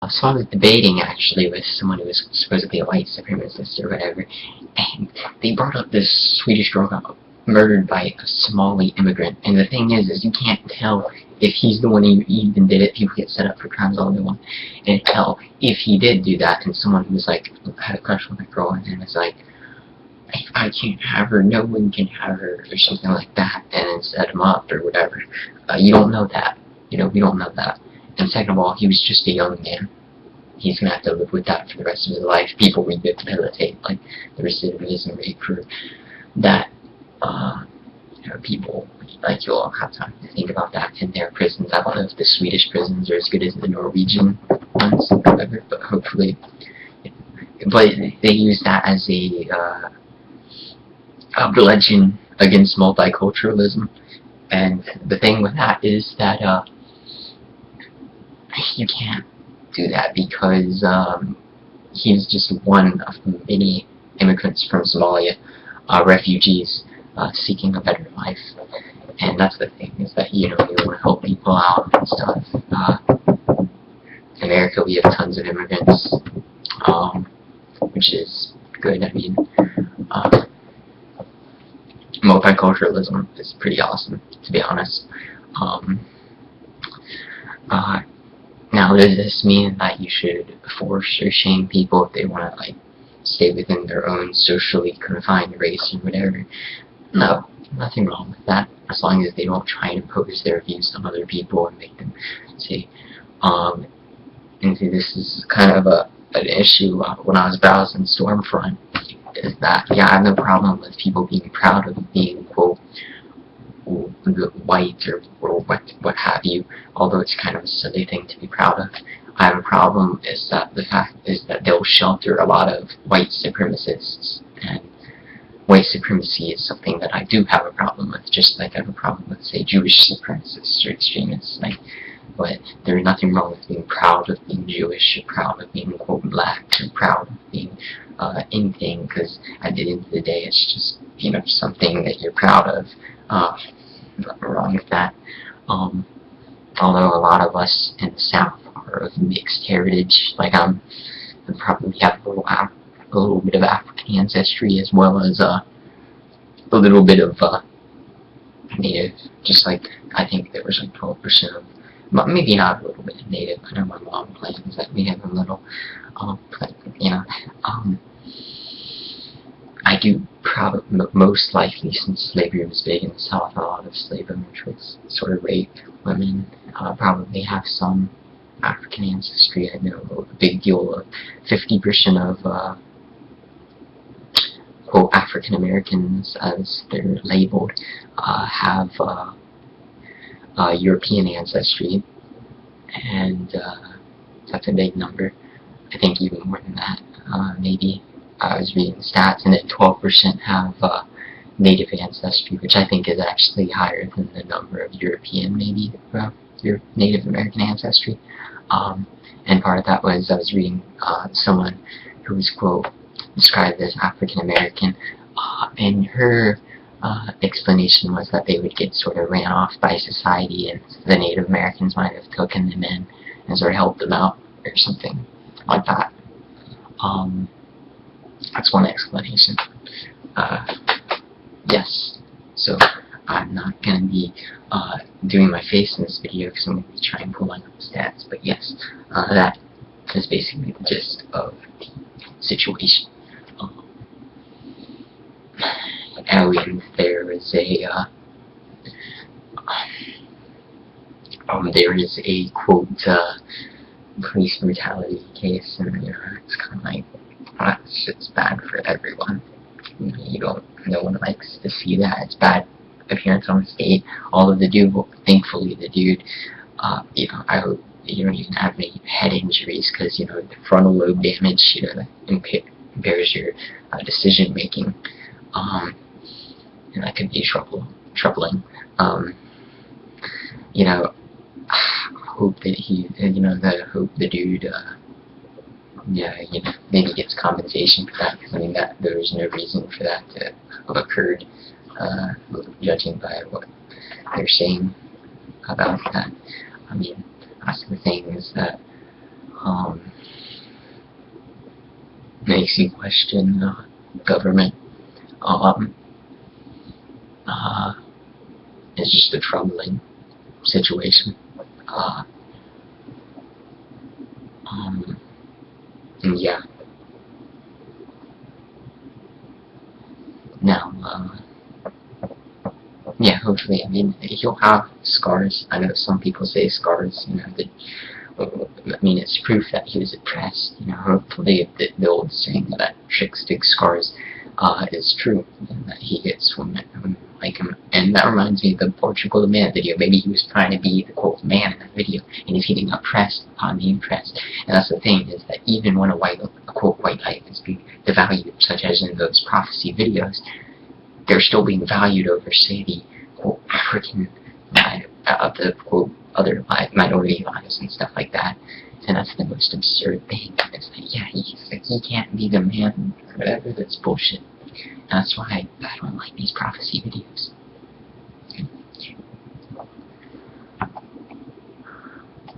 So I was debating actually with someone who was supposedly a white supremacist or whatever, and they brought up this Swedish girl got murdered by a Somali immigrant. And the thing is you can't tell if he's the one who even did it. People get set up for crimes all they want, and tell if he did do that. And someone who was like had a crush on that girl and was like, I can't have her, no one can have her, or something like that, and set him up or whatever. You don't know that. We don't know that. And second of all, he was just a young man. He's going to have to live with that for the rest of his life. People rehabilitate, like the recidivism rate for that. People, like, you'll have time to think about that in their prisons. I don't know if the Swedish prisons are as good as the Norwegian ones, whatever, but hopefully. But they use that as a bludgeon against multiculturalism. And the thing with that is that you can't do that because he's just one of many immigrants from Somalia, refugees seeking a better life. And that's the thing, is that you want to help people out and stuff. In America, we have tons of immigrants, which is good. I mean, multiculturalism is pretty awesome, to be honest. Now, does this mean that you should force or shame people if they want to, like, stay within their own socially confined race or whatever? No, nothing wrong with that, as long as they don't try and impose their views on other people and make them say, and see, this is kind of an issue when I was browsing Stormfront, is that, yeah, I have no problem with people being proud of being, quote, white or what have you, although it's kind of a silly thing to be proud of. I have a problem is that the fact is that they'll shelter a lot of white supremacists, and white supremacy is something that I do have a problem with, just like I have a problem with, say, Jewish supremacists or extremists. But there's nothing wrong with being proud of being Jewish, or proud of being, quote, black, or proud of being anything, because at the end of the day, it's just, something that you're proud of. Nothing wrong with that. Although a lot of us in the South are of mixed heritage, like I probably have a little bit of African ancestry, as well as a little bit of Native. Just like, I think there was like 12% of, maybe not a little bit of Native. I know my mom claims that we have a little, but I do probably, most likely, since slavery was big in the South, a lot of slave owners would sort of rape women, probably have some African ancestry. I know a big deal of 50% of, quote, African Americans, as they're labeled, have European ancestry, and that's a big number. I think even more than that, maybe. I was reading the stats, and then 12% have Native ancestry, which I think is actually higher than the number of European, maybe, your Native American ancestry. And part of that was, I was reading someone who was, quote, described as African American, and her explanation was that they would get sort of ran off by society, and the Native Americans might have taken them in and sort of helped them out, or something like that. That's one explanation. Yes. So I'm not going to be doing my face in this video because I'm going to be trying pulling up the stats. But yes, that is basically the gist of the situation. And there is a quote police brutality case, and it's kind of like, that's just bad for everyone. No one likes to see that. It's bad appearance on the state. Although thankfully the dude, I hope you don't even have any head injuries, because the frontal lobe damage, impairs your decision making, and that could be troubling. Hope that hope the dude, maybe gets compensation for that, because that there's no reason for that to have occurred, judging by what they're saying about that. That's the thing, is that Um, makes you question government. Um, uh, it's just a troubling situation. Uh, um, and yeah. Now, yeah, hopefully, I mean, he'll have scars. I know some people say scars, you know, that, I mean, it's proof that he was oppressed. You know, hopefully the old saying that chicks dig scars is true, and that he gets women like him. And that reminds me of the Portugal the Man video. Maybe he was trying to be the quote man in that video, and he's getting oppressed upon being oppressed. And that's the thing, is that even when a quote white life is being devalued, such as in those prophecy videos, they're still being valued over, say, the quote African the quote other minority lives and stuff like that. And that's the most absurd thing. It's like, yeah, he can't be the man or whatever. That's bullshit. And that's why I don't like these prophecy videos.